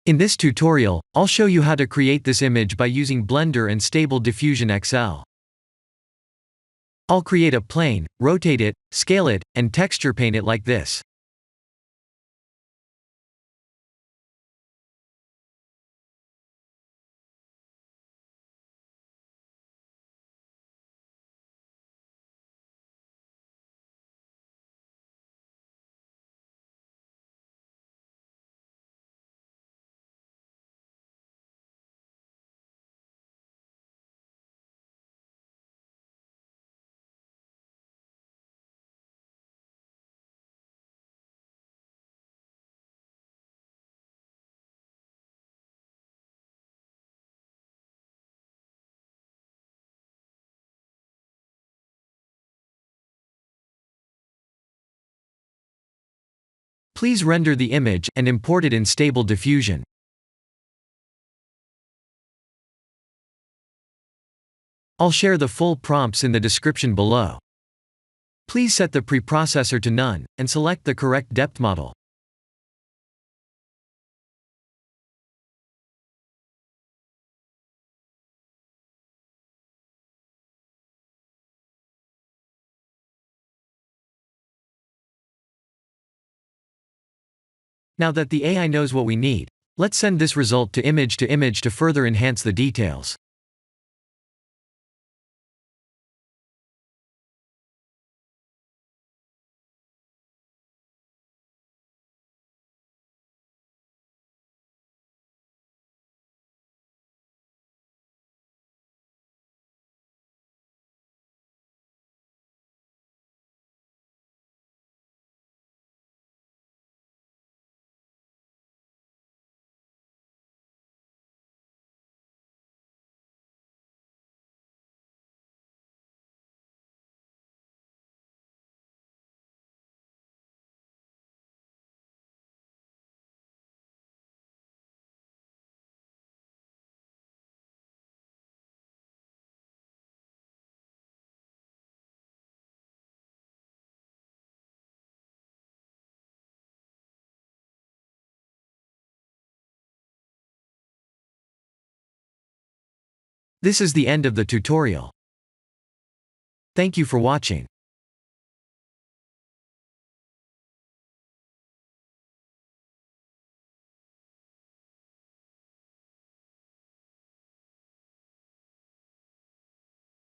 In this tutorial, I'll show you how to create this image by using Blender and Stable Diffusion XL. I'll create a plane, rotate it, scale it, and texture paint it like this. Please render the image and import it in Stable Diffusion. I'll share the full prompts in the description below. Please set the preprocessor to none, and select the correct depth model. Now that the AI knows what we need, let's send this result to image to further enhance the details. This is the end of the tutorial. Thank you for watching.